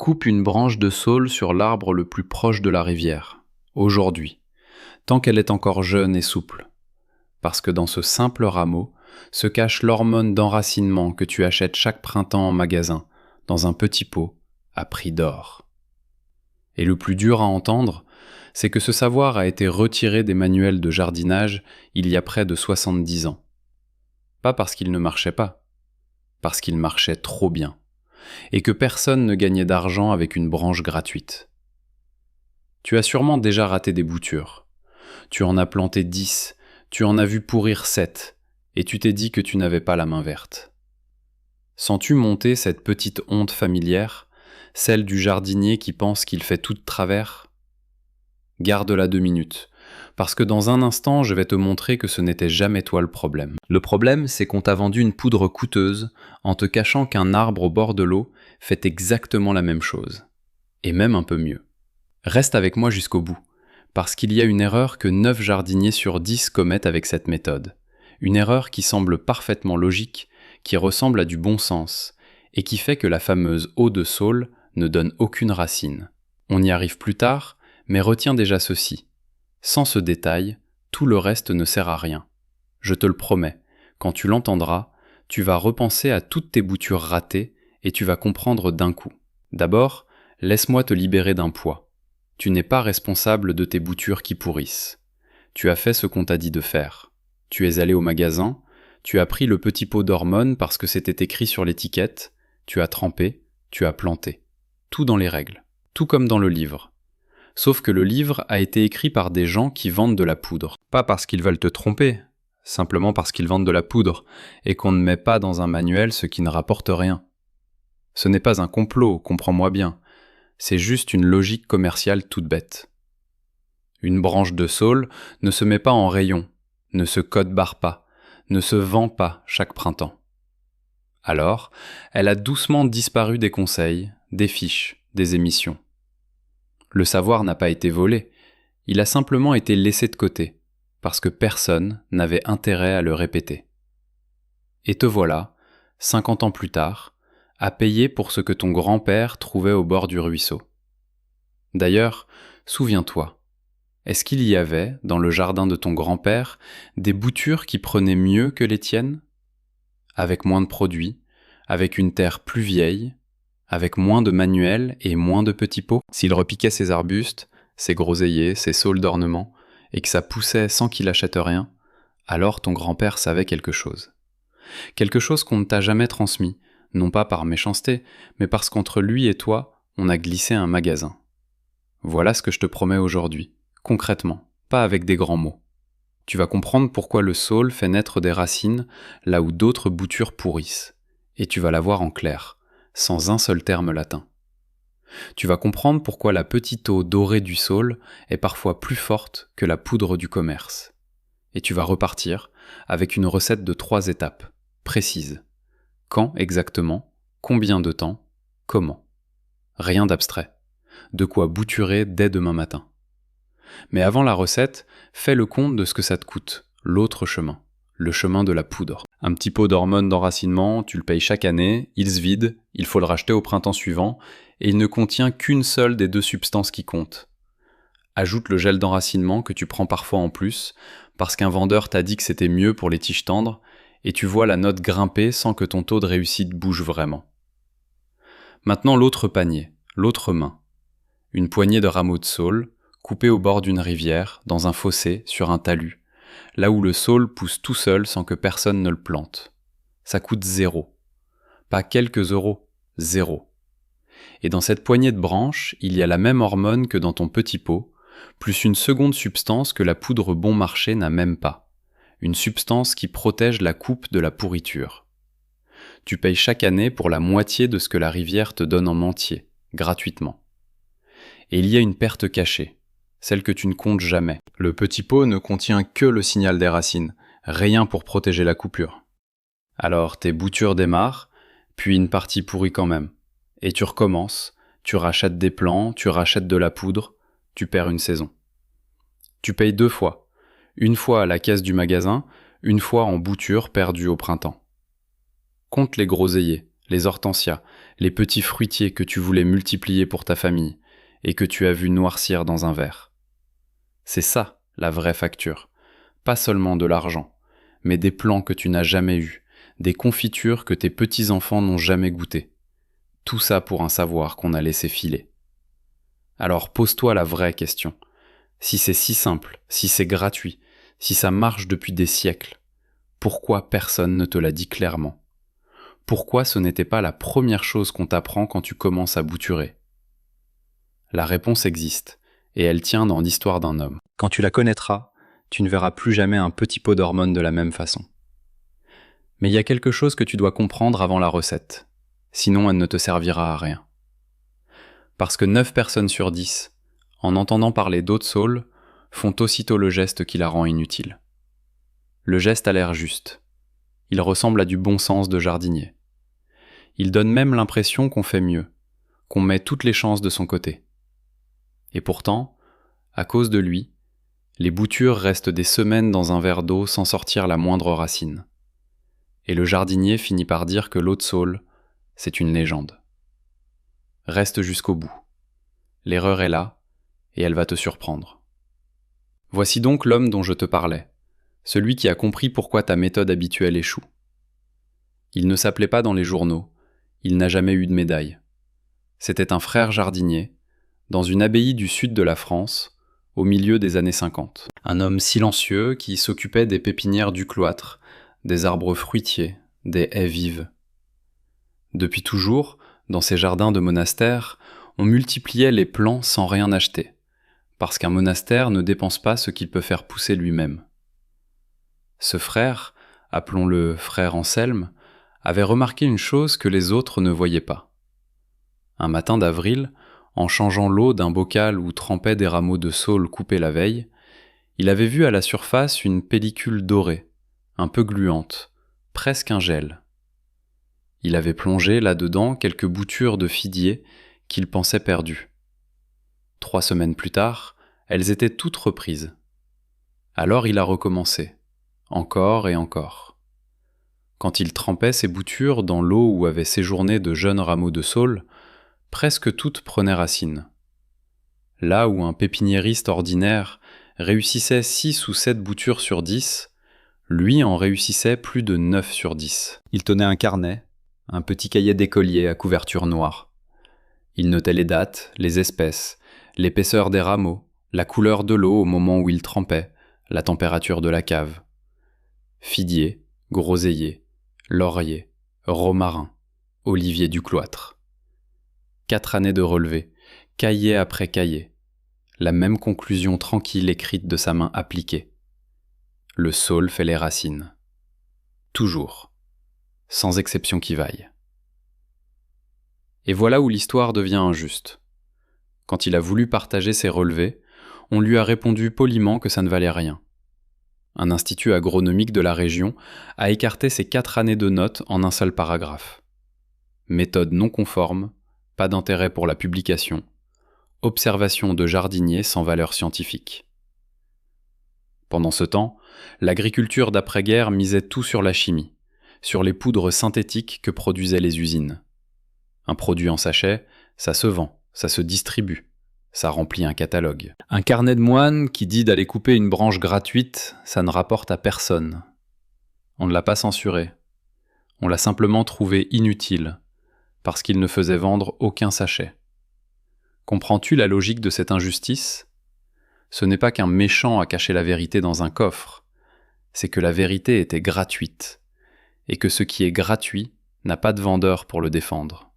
Coupe une branche de saule sur l'arbre le plus proche de la rivière, aujourd'hui, tant qu'elle est encore jeune et souple, parce que dans ce simple rameau se cache l'hormone d'enracinement que tu achètes chaque printemps en magasin, dans un petit pot, à prix d'or. Et le plus dur à entendre, c'est que ce savoir a été retiré des manuels de jardinage il y a près de 70 ans. Pas parce qu'il ne marchait pas, parce qu'il marchait trop bien, et que personne ne gagnait d'argent avec une branche gratuite. Tu as sûrement déjà raté des boutures. Tu en as planté 10, tu en as vu pourrir 7, et tu t'es dit que tu n'avais pas la main verte. Sens-tu monter cette petite honte familière, celle du jardinier qui pense qu'il fait tout de travers ? Garde-la 2 minutes, parce que dans un instant, je vais te montrer que ce n'était jamais toi le problème. Le problème, c'est qu'on t'a vendu une poudre coûteuse en te cachant qu'un arbre au bord de l'eau fait exactement la même chose, et même un peu mieux. Reste avec moi jusqu'au bout, parce qu'il y a une erreur que 9 jardiniers sur 10 commettent avec cette méthode. Une erreur qui semble parfaitement logique, qui ressemble à du bon sens, et qui fait que la fameuse eau de saule ne donne aucune racine. On y arrive plus tard, mais retiens déjà ceci. Sans ce détail, tout le reste ne sert à rien. Je te le promets, quand tu l'entendras, tu vas repenser à toutes tes boutures ratées et tu vas comprendre d'un coup. D'abord, laisse-moi te libérer d'un poids. Tu n'es pas responsable de tes boutures qui pourrissent. Tu as fait ce qu'on t'a dit de faire. Tu es allé au magasin, tu as pris le petit pot d'hormones parce que c'était écrit sur l'étiquette, tu as trempé, tu as planté. Tout dans les règles, tout comme dans le livre. Sauf que le livre a été écrit par des gens qui vendent de la poudre. Pas parce qu'ils veulent te tromper, simplement parce qu'ils vendent de la poudre, et qu'on ne met pas dans un manuel ce qui ne rapporte rien. Ce n'est pas un complot, comprends-moi bien. C'est juste une logique commerciale toute bête. Une branche de saule ne se met pas en rayon, ne se code-barre pas, ne se vend pas chaque printemps. Alors, elle a doucement disparu des conseils, des fiches, des émissions. Le savoir n'a pas été volé, il a simplement été laissé de côté, parce que personne n'avait intérêt à le répéter. Et te voilà, 50 ans plus tard, à payer pour ce que ton grand-père trouvait au bord du ruisseau. D'ailleurs, souviens-toi, est-ce qu'il y avait, dans le jardin de ton grand-père, des boutures qui prenaient mieux que les tiennes ? Avec moins de produits, avec une terre plus vieille, avec moins de manuels et moins de petits pots. S'il repiquait ses arbustes, ses groseilliers, ses saules d'ornement, et que ça poussait sans qu'il achète rien, alors ton grand-père savait quelque chose. Quelque chose qu'on ne t'a jamais transmis, non pas par méchanceté, mais parce qu'entre lui et toi, on a glissé un magasin. Voilà ce que je te promets aujourd'hui, concrètement, pas avec des grands mots. Tu vas comprendre pourquoi le saule fait naître des racines là où d'autres boutures pourrissent, et tu vas la voir en clair, sans un seul terme latin. Tu vas comprendre pourquoi la petite eau dorée du saule est parfois plus forte que la poudre du commerce. Et tu vas repartir avec une recette de 3 étapes, précises. Quand exactement, combien de temps, comment. Rien d'abstrait. De quoi bouturer dès demain matin. Mais avant la recette, fais le compte de ce que ça te coûte, l'autre chemin, le chemin de la poudre. Un petit pot d'hormones d'enracinement, tu le payes chaque année, il se vide, il faut le racheter au printemps suivant, et il ne contient qu'une seule des 2 substances qui comptent. Ajoute le gel d'enracinement que tu prends parfois en plus, parce qu'un vendeur t'a dit que c'était mieux pour les tiges tendres, et tu vois la note grimper sans que ton taux de réussite bouge vraiment. Maintenant l'autre panier, l'autre main. Une poignée de rameaux de saule, coupés au bord d'une rivière, dans un fossé, sur un talus, là où le saule pousse tout seul sans que personne ne le plante. Ça coûte 0. Pas quelques euros, 0. Et dans cette poignée de branches, il y a la même hormone que dans ton petit pot, plus une seconde substance que la poudre bon marché n'a même pas. Une substance qui protège la coupe de la pourriture. Tu payes chaque année pour la moitié de ce que la rivière te donne en entier, gratuitement. Et il y a une perte cachée, celle que tu ne comptes jamais. Le petit pot ne contient que le signal des racines, rien pour protéger la coupure. Alors tes boutures démarrent, puis une partie pourrit quand même. Et tu recommences, tu rachètes des plants, tu rachètes de la poudre, tu perds une saison. Tu payes 2 fois, une fois à la caisse du magasin, une fois en bouture perdue au printemps. Compte les groseilliers, les hortensias, les petits fruitiers que tu voulais multiplier pour ta famille et que tu as vu noircir dans un verre. C'est ça, la vraie facture. Pas seulement de l'argent, mais des plans que tu n'as jamais eus, des confitures que tes petits-enfants n'ont jamais goûtées. Tout ça pour un savoir qu'on a laissé filer. Alors pose-toi la vraie question. Si c'est si simple, si c'est gratuit, si ça marche depuis des siècles, pourquoi personne ne te l'a dit clairement ? Pourquoi ce n'était pas la première chose qu'on t'apprend quand tu commences à bouturer ? La réponse existe, et elle tient dans l'histoire d'un homme. Quand tu la connaîtras, tu ne verras plus jamais un petit pot d'hormones de la même façon. Mais il y a quelque chose que tu dois comprendre avant la recette, sinon elle ne te servira à rien. Parce que 9 personnes sur 10, en entendant parler d'eau de saule, font aussitôt le geste qui la rend inutile. Le geste a l'air juste. Il ressemble à du bon sens de jardinier. Il donne même l'impression qu'on fait mieux, qu'on met toutes les chances de son côté. Et pourtant, à cause de lui, les boutures restent des semaines dans un verre d'eau sans sortir la moindre racine. Et le jardinier finit par dire que l'eau de saule, c'est une légende. Reste jusqu'au bout. L'erreur est là, et elle va te surprendre. Voici donc l'homme dont je te parlais, celui qui a compris pourquoi ta méthode habituelle échoue. Il ne s'appelait pas dans les journaux, il n'a jamais eu de médaille. C'était un frère jardinier, dans une abbaye du sud de la France, au milieu des années 50. Un homme silencieux qui s'occupait des pépinières du cloître, des arbres fruitiers, des haies vives. Depuis toujours, dans ces jardins de monastère, on multipliait les plants sans rien acheter, parce qu'un monastère ne dépense pas ce qu'il peut faire pousser lui-même. Ce frère, appelons-le frère Anselme, avait remarqué une chose que les autres ne voyaient pas. Un matin d'avril, en changeant l'eau d'un bocal où trempaient des rameaux de saule coupés la veille, il avait vu à la surface une pellicule dorée, un peu gluante, presque un gel. Il avait plongé là-dedans quelques boutures de figuier qu'il pensait perdues. 3 semaines plus tard, elles étaient toutes reprises. Alors il a recommencé, encore et encore. Quand il trempait ces boutures dans l'eau où avaient séjourné de jeunes rameaux de saule, presque toutes prenaient racine. Là où un pépiniériste ordinaire réussissait 6 ou 7 boutures sur 10, lui en réussissait plus de 9 sur 10. Il tenait un carnet, un petit cahier d'écolier à couverture noire. Il notait les dates, les espèces, l'épaisseur des rameaux, la couleur de l'eau au moment où il trempait, la température de la cave. Figuier, groseillier, laurier, romarin, olivier du cloître. 4 années de relevé, cahier après cahier. La même conclusion tranquille écrite de sa main appliquée. Le saule fait les racines. Toujours. Sans exception qui vaille. Et voilà où l'histoire devient injuste. Quand il a voulu partager ses relevés, on lui a répondu poliment que ça ne valait rien. Un institut agronomique de la région a écarté ces 4 années de notes en un seul paragraphe. Méthode non conforme, pas d'intérêt pour la publication, observation de jardinier sans valeur scientifique. Pendant ce temps, l'agriculture d'après-guerre misait tout sur la chimie, sur les poudres synthétiques que produisaient les usines. Un produit en sachet, ça se vend, ça se distribue, ça remplit un catalogue. Un carnet de moine qui dit d'aller couper une branche gratuite, ça ne rapporte à personne. On ne l'a pas censuré. On l'a simplement trouvé inutile, parce qu'il ne faisait vendre aucun sachet. Comprends-tu la logique de cette injustice ? Ce n'est pas qu'un méchant a caché la vérité dans un coffre, c'est que la vérité était gratuite, et que ce qui est gratuit n'a pas de vendeur pour le défendre.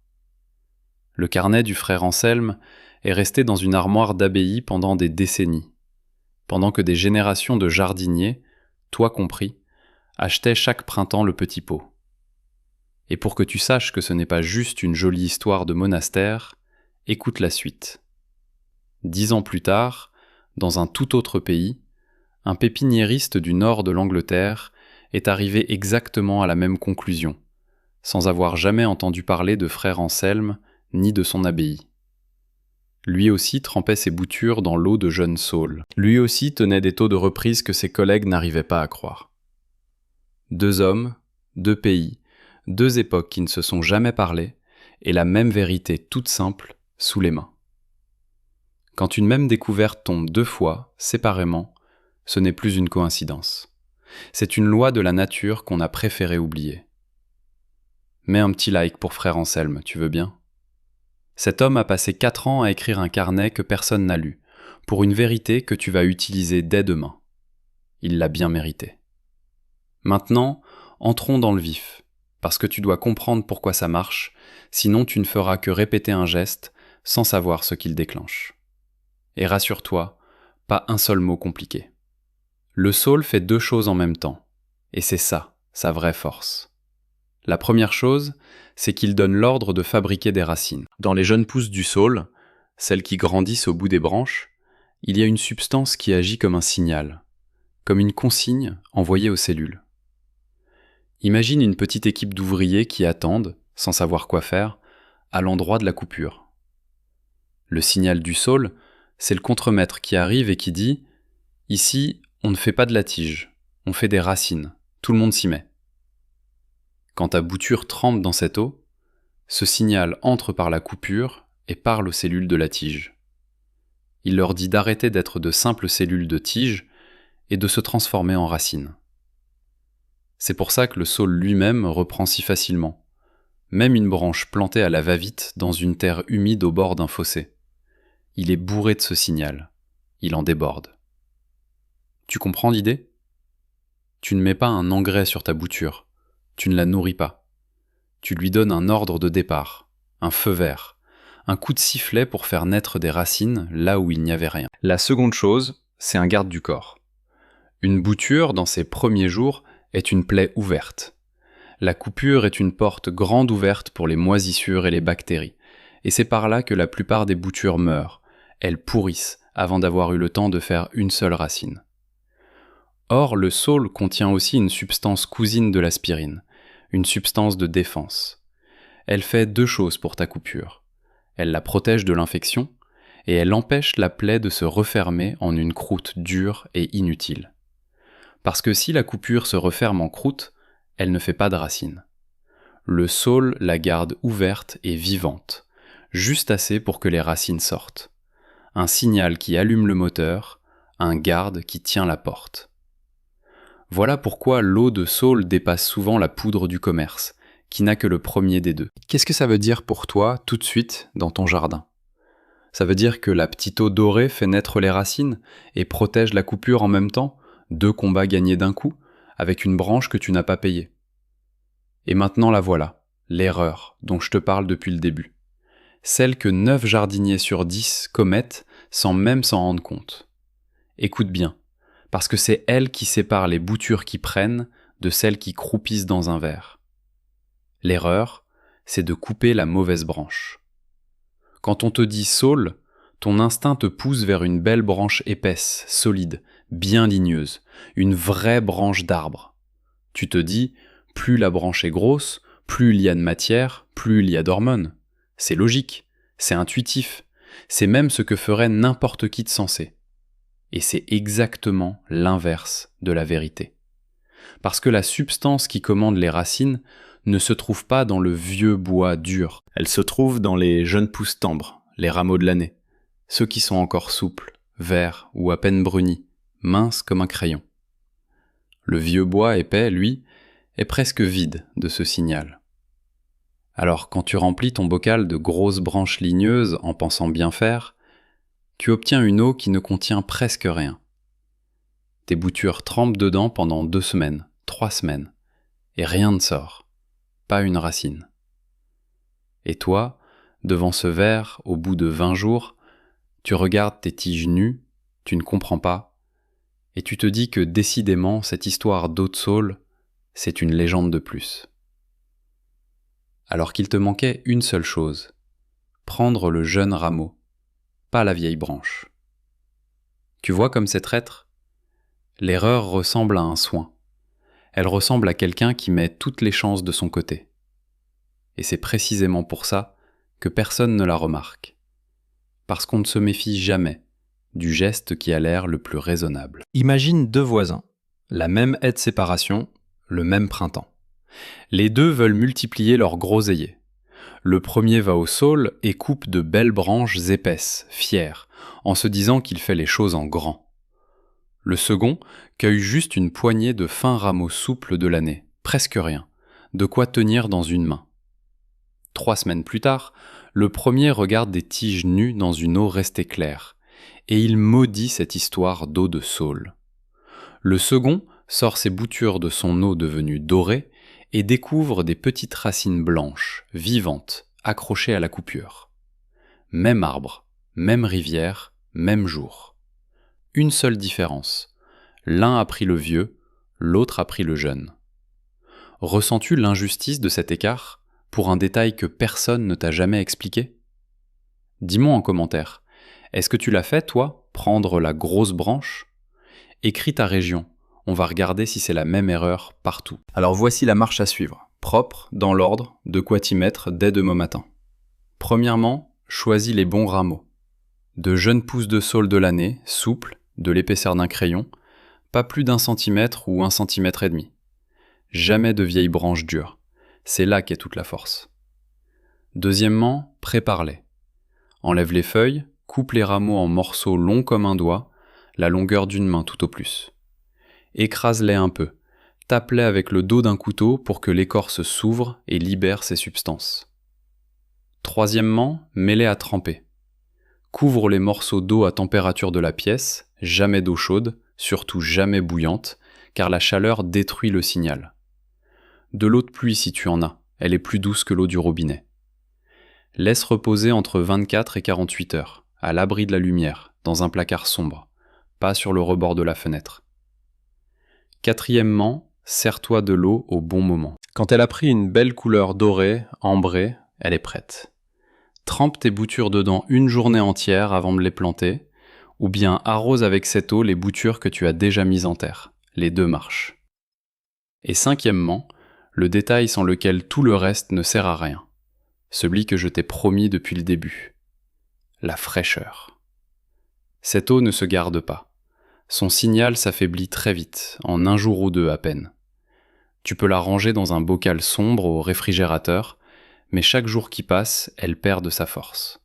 Le carnet du frère Anselme est resté dans une armoire d'abbaye pendant des décennies, pendant que des générations de jardiniers, toi compris, achetaient chaque printemps le petit pot. Et pour que tu saches que ce n'est pas juste une jolie histoire de monastère, écoute la suite. 10 ans plus tard, dans un tout autre pays, un pépiniériste du nord de l'Angleterre est arrivé exactement à la même conclusion, sans avoir jamais entendu parler de frère Anselme ni de son abbaye. Lui aussi trempait ses boutures dans l'eau de jeune saule. Lui aussi tenait des taux de reprise que ses collègues n'arrivaient pas à croire. 2 hommes, 2 pays, deux époques qui ne se sont jamais parlé, et la même vérité toute simple sous les mains. Quand une même découverte tombe deux fois, séparément, ce n'est plus une coïncidence. C'est une loi de la nature qu'on a préféré oublier. Mets un petit like pour frère Anselme, tu veux bien ? Cet homme a passé 4 ans à écrire un carnet que personne n'a lu, pour une vérité que tu vas utiliser dès demain. Il l'a bien mérité. Maintenant, entrons dans le vif, parce que tu dois comprendre pourquoi ça marche, sinon tu ne feras que répéter un geste sans savoir ce qu'il déclenche. Et rassure-toi, pas un seul mot compliqué. Le saule fait 2 choses en même temps, et c'est ça, sa vraie force. La première chose, c'est qu'il donne l'ordre de fabriquer des racines. Dans les jeunes pousses du saule, celles qui grandissent au bout des branches, il y a une substance qui agit comme un signal, comme une consigne envoyée aux cellules. Imagine une petite équipe d'ouvriers qui attendent, sans savoir quoi faire, à l'endroit de la coupure. Le signal du saule, c'est le contremaître qui arrive et qui dit « Ici, on ne fait pas de la tige, on fait des racines, tout le monde s'y met ». Quand ta bouture trempe dans cette eau, ce signal entre par la coupure et parle aux cellules de la tige. Il leur dit d'arrêter d'être de simples cellules de tige et de se transformer en racines. C'est pour ça que le saule lui-même reprend si facilement, même une branche plantée à la va-vite dans une terre humide au bord d'un fossé. Il est bourré de ce signal, il en déborde. Tu comprends l'idée ? Tu ne mets pas un engrais sur ta bouture. Tu ne la nourris pas. Tu lui donnes un ordre de départ, un feu vert, un coup de sifflet pour faire naître des racines là où il n'y avait rien. La seconde chose, c'est un garde du corps. Une bouture, dans ses premiers jours, est une plaie ouverte. La coupure est une porte grande ouverte pour les moisissures et les bactéries, et c'est par là que la plupart des boutures meurent. Elles pourrissent avant d'avoir eu le temps de faire une seule racine. Or, le saule contient aussi une substance cousine de l'aspirine, une substance de défense. Elle fait 2 choses pour ta coupure. Elle la protège de l'infection, et elle empêche la plaie de se refermer en une croûte dure et inutile. Parce que si la coupure se referme en croûte, elle ne fait pas de racines. Le saule la garde ouverte et vivante, juste assez pour que les racines sortent. Un signal qui allume le moteur, un garde qui tient la porte. Voilà pourquoi l'eau de saule dépasse souvent la poudre du commerce, qui n'a que le premier des deux. Qu'est-ce que ça veut dire pour toi, tout de suite, dans ton jardin ? Ça veut dire que la petite eau dorée fait naître les racines et protège la coupure en même temps, 2 combats gagnés d'un coup, avec une branche que tu n'as pas payée. Et maintenant la voilà, l'erreur dont je te parle depuis le début. Celle que 9 jardiniers sur 10 commettent sans même s'en rendre compte. Écoute bien. Parce que c'est elle qui sépare les boutures qui prennent de celles qui croupissent dans un verre. L'erreur, c'est de couper la mauvaise branche. Quand on te dit saule, ton instinct te pousse vers une belle branche épaisse, solide, bien ligneuse, une vraie branche d'arbre. Tu te dis, plus la branche est grosse, plus il y a de matière, plus il y a d'hormones. C'est logique, c'est intuitif, c'est même ce que ferait n'importe qui de sensé. Et c'est exactement l'inverse de la vérité. Parce que la substance qui commande les racines ne se trouve pas dans le vieux bois dur. Elle se trouve dans les jeunes pousses tendres, les rameaux de l'année, ceux qui sont encore souples, verts ou à peine brunis, minces comme un crayon. Le vieux bois épais, lui, est presque vide de ce signal. Alors quand tu remplis ton bocal de grosses branches ligneuses en pensant bien faire, tu obtiens une eau qui ne contient presque rien. Tes boutures trempent dedans pendant 2 semaines, 3 semaines, et rien ne sort, pas une racine. Et toi, devant ce verre, au bout de 20 jours, tu regardes tes tiges nues, tu ne comprends pas, et tu te dis que décidément cette histoire d'eau de saule, c'est une légende de plus. Alors qu'il te manquait une seule chose, prendre le jeune rameau, pas la vieille branche. Tu vois comme c'est traître ? L'erreur ressemble à un soin. Elle ressemble à quelqu'un qui met toutes les chances de son côté. Et c'est précisément pour ça que personne ne la remarque. Parce qu'on ne se méfie jamais du geste qui a l'air le plus raisonnable. Imagine 2 voisins, la même haie de séparation, le même printemps. Les deux veulent multiplier leurs groseilliers. Le premier va au saule et coupe de belles branches épaisses, fières, en se disant qu'il fait les choses en grand. Le second cueille juste une poignée de fins rameaux souples de l'année, presque rien, de quoi tenir dans une main. 3 semaines plus tard, le premier regarde des tiges nues dans une eau restée claire, et il maudit cette histoire d'eau de saule. Le second sort ses boutures de son eau devenue dorée et découvre des petites racines blanches, vivantes, accrochées à la coupure. Même arbre, même rivière, même jour. Une seule différence. L'un a pris le vieux, l'autre a pris le jeune. Ressens-tu l'injustice de cet écart pour un détail que personne ne t'a jamais expliqué ? Dis-moi en commentaire, est-ce que tu l'as fait, toi, prendre la grosse branche ? Écris ta région, on va regarder si c'est la même erreur partout. Alors voici la marche à suivre, propre, dans l'ordre, de quoi t'y mettre dès demain matin. Premièrement, choisis les bons rameaux. De jeunes pousses de saule de l'année, souples, de l'épaisseur d'un crayon, pas plus d'1 centimètre ou 1,5 cm. Jamais de vieilles branches dures, c'est là qu'est toute la force. Deuxièmement, prépare-les. Enlève les feuilles, coupe les rameaux en morceaux longs comme un doigt, la longueur d'une main tout au plus. Écrase-les un peu, tape-les avec le dos d'un couteau pour que l'écorce s'ouvre et libère ses substances. Troisièmement, mets-les à tremper. Couvre les morceaux d'eau à température de la pièce, jamais d'eau chaude, surtout jamais bouillante, car la chaleur détruit le signal. De l'eau de pluie si tu en as, elle est plus douce que l'eau du robinet. Laisse reposer entre 24 et 48 heures, à l'abri de la lumière, dans un placard sombre, pas sur le rebord de la fenêtre. Quatrièmement, sers-toi de l'eau au bon moment. Quand elle a pris une belle couleur dorée, ambrée, elle est prête. Trempe tes boutures dedans une journée entière avant de les planter, ou bien arrose avec cette eau les boutures que tu as déjà mises en terre. Les deux marchent. Et cinquièmement, le détail sans lequel tout le reste ne sert à rien. Celui que je t'ai promis depuis le début. La fraîcheur. Cette eau ne se garde pas. Son signal s'affaiblit très vite, en 1 jour ou 2 à peine. Tu peux la ranger dans un bocal sombre au réfrigérateur, mais chaque jour qui passe, elle perd de sa force.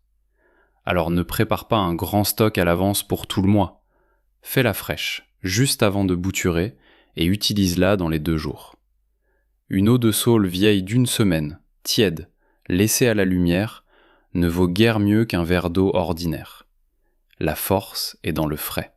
Alors ne prépare pas un grand stock à l'avance pour tout le mois. Fais-la fraîche, juste avant de bouturer, et utilise-la dans les 2 jours. Une eau de saule vieille d'1 semaine, tiède, laissée à la lumière, ne vaut guère mieux qu'un verre d'eau ordinaire. La force est dans le frais.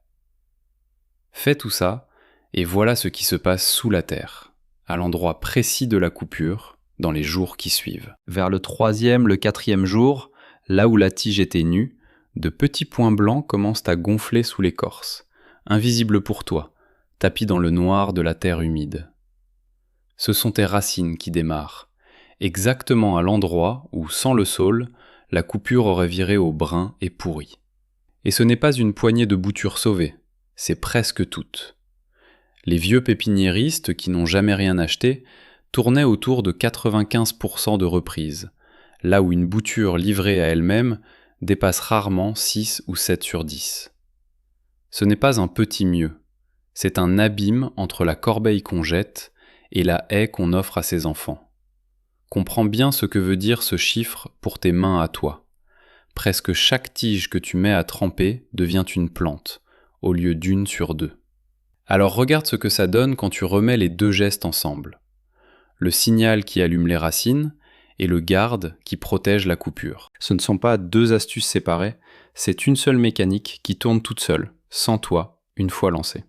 Fais tout ça, et voilà ce qui se passe sous la terre, à l'endroit précis de la coupure, dans les jours qui suivent. Vers le 3e, le 4e jour, là où la tige était nue, de petits points blancs commencent à gonfler sous l'écorce, invisibles pour toi, tapis dans le noir de la terre humide. Ce sont tes racines qui démarrent, exactement à l'endroit où, sans le saule, la coupure aurait viré au brun et pourri. Et ce n'est pas une poignée de boutures sauvées, c'est presque toutes. Les vieux pépiniéristes qui n'ont jamais rien acheté tournaient autour de 95% de reprises, là où une bouture livrée à elle-même dépasse rarement 6 ou 7 sur 10. Ce n'est pas un petit mieux, c'est un abîme entre la corbeille qu'on jette et la haie qu'on offre à ses enfants. Comprends bien ce que veut dire ce chiffre pour tes mains à toi. Presque chaque tige que tu mets à tremper devient une plante, au lieu d'1 sur 2. Alors regarde ce que ça donne quand tu remets les 2 gestes ensemble. Le signal qui allume les racines et le garde qui protège la coupure. Ce ne sont pas 2 astuces séparées, c'est une seule mécanique qui tourne toute seule, sans toi, une fois lancée.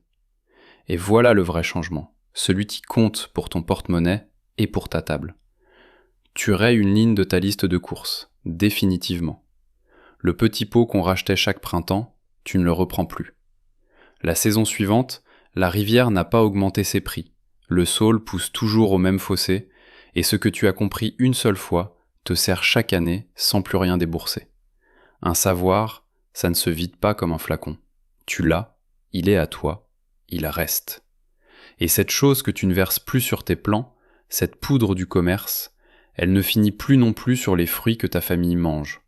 Et voilà le vrai changement, celui qui compte pour ton porte-monnaie et pour ta table. Tu rayes une ligne de ta liste de courses, définitivement. Le petit pot qu'on rachetait chaque printemps, tu ne le reprends plus. La saison suivante, la rivière n'a pas augmenté ses prix. Le saule pousse toujours au même fossé, et ce que tu as compris une seule fois te sert chaque année sans plus rien débourser. Un savoir, ça ne se vide pas comme un flacon. Tu l'as, il est à toi, il reste. Et cette chose que tu ne verses plus sur tes plants, cette poudre du commerce, elle ne finit plus non plus sur les fruits que ta famille mange.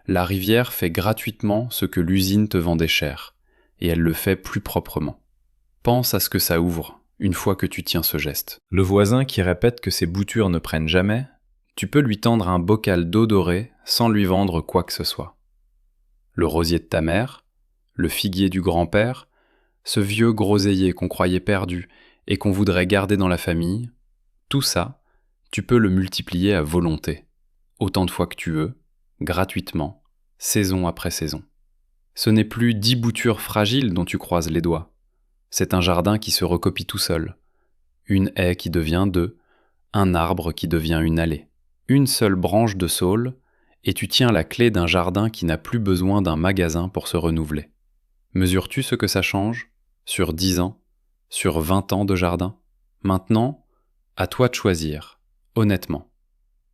La rivière fait gratuitement ce que l'usine te vendait cher, et elle le fait plus proprement. Pense à ce que ça ouvre, une fois que tu tiens ce geste. Le voisin qui répète que ses boutures ne prennent jamais, tu peux lui tendre un bocal d'eau dorée sans lui vendre quoi que ce soit. Le rosier de ta mère, le figuier du grand-père, ce vieux groseillier qu'on croyait perdu et qu'on voudrait garder dans la famille, tout ça, tu peux le multiplier à volonté, autant de fois que tu veux, gratuitement, saison après saison. Ce n'est plus 10 boutures fragiles dont tu croises les doigts. C'est un jardin qui se recopie tout seul. Une haie qui devient 2, un arbre qui devient une allée. Une seule branche de saule, et tu tiens la clé d'un jardin qui n'a plus besoin d'un magasin pour se renouveler. Mesures-tu ce que ça change? Sur 10 ans? Sur 20 ans de jardin? Maintenant, à toi de choisir, honnêtement,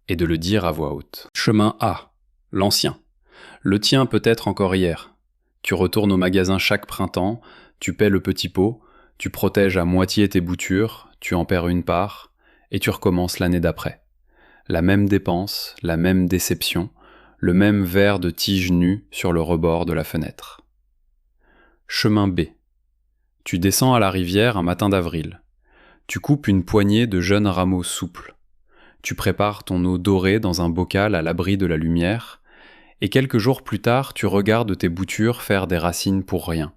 et de le dire à voix haute. Chemin A, l'ancien. Le tien peut-être encore hier. Tu retournes au magasin chaque printemps, tu paies le petit pot, tu protèges à moitié tes boutures, tu en perds une part, et tu recommences l'année d'après. La même dépense, la même déception, le même verre de tige nue sur le rebord de la fenêtre. Chemin B. Tu descends à la rivière un matin d'avril. Tu coupes une poignée de jeunes rameaux souples. Tu prépares ton eau dorée dans un bocal à l'abri de la lumière, et quelques jours plus tard, tu regardes tes boutures faire des racines pour rien,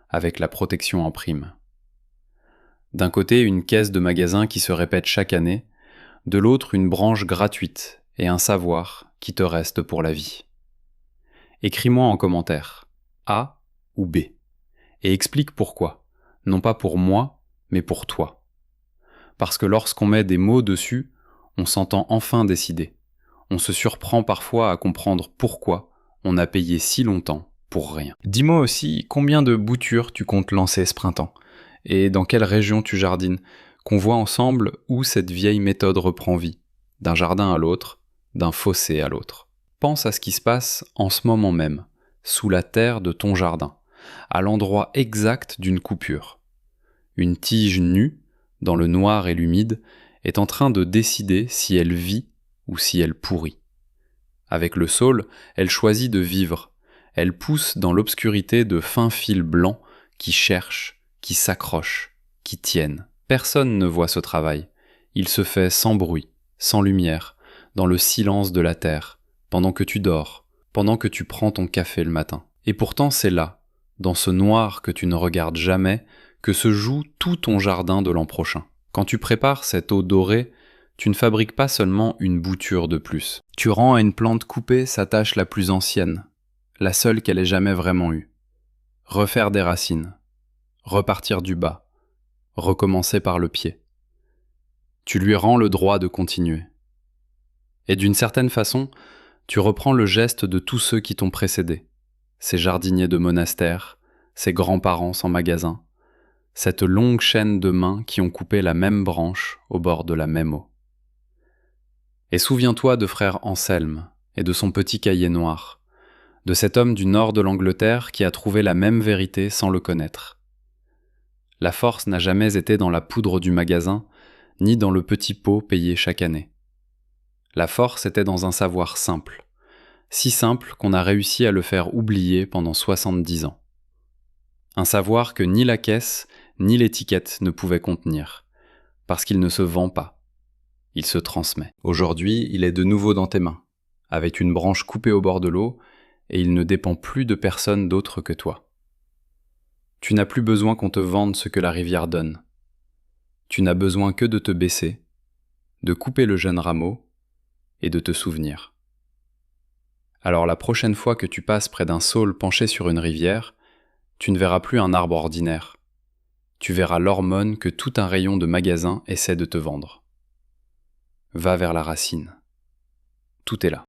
avec la protection en prime. D'un côté, une caisse de magasin qui se répète chaque année, de l'autre, une branche gratuite et un savoir qui te reste pour la vie. Écris-moi en commentaire, A ou B, et explique pourquoi, non pas pour moi, mais pour toi. Parce que lorsqu'on met des mots dessus, on s'entend enfin décider. On se surprend parfois à comprendre pourquoi on a payé si longtemps pour rien. Dis-moi aussi combien de boutures tu comptes lancer ce printemps, et dans quelle région tu jardines, qu'on voit ensemble où cette vieille méthode reprend vie, d'un jardin à l'autre, d'un fossé à l'autre. Pense à ce qui se passe en ce moment même, sous la terre de ton jardin, à l'endroit exact d'une coupure. Une tige nue, dans le noir et l'humide, est en train de décider si elle vit ou si elle pourrit. Avec le saule, elle choisit de vivre. Elle pousse dans l'obscurité de fins fils blancs qui cherchent, qui s'accrochent, qui tiennent. Personne ne voit ce travail. Il se fait sans bruit, sans lumière, dans le silence de la terre, pendant que tu dors, pendant que tu prends ton café le matin. Et pourtant c'est là, dans ce noir que tu ne regardes jamais, que se joue tout ton jardin de l'an prochain. Quand tu prépares cette eau dorée, tu ne fabriques pas seulement une bouture de plus. Tu rends à une plante coupée sa tâche la plus ancienne, la seule qu'elle ait jamais vraiment eue. Refaire des racines, repartir du bas, recommencer par le pied. Tu lui rends le droit de continuer. Et d'une certaine façon, tu reprends le geste de tous ceux qui t'ont précédé, ces jardiniers de monastère, ces grands-parents sans magasin, cette longue chaîne de mains qui ont coupé la même branche au bord de la même eau. Et souviens-toi de frère Anselme et de son petit cahier noir, de cet homme du nord de l'Angleterre qui a trouvé la même vérité sans le connaître. La force n'a jamais été dans la poudre du magasin, ni dans le petit pot payé chaque année. La force était dans un savoir simple, si simple qu'on a réussi à le faire oublier pendant 70 ans. Un savoir que ni la caisse, ni l'étiquette ne pouvaient contenir, parce qu'il ne se vend pas. Il se transmet. Aujourd'hui, il est de nouveau dans tes mains, avec une branche coupée au bord de l'eau, et il ne dépend plus de personne d'autre que toi. Tu n'as plus besoin qu'on te vende ce que la rivière donne. Tu n'as besoin que de te baisser, de couper le jeune rameau, et de te souvenir. Alors la prochaine fois que tu passes près d'un saule penché sur une rivière, tu ne verras plus un arbre ordinaire. Tu verras l'hormone que tout un rayon de magasin essaie de te vendre. Va vers la racine. Tout est là.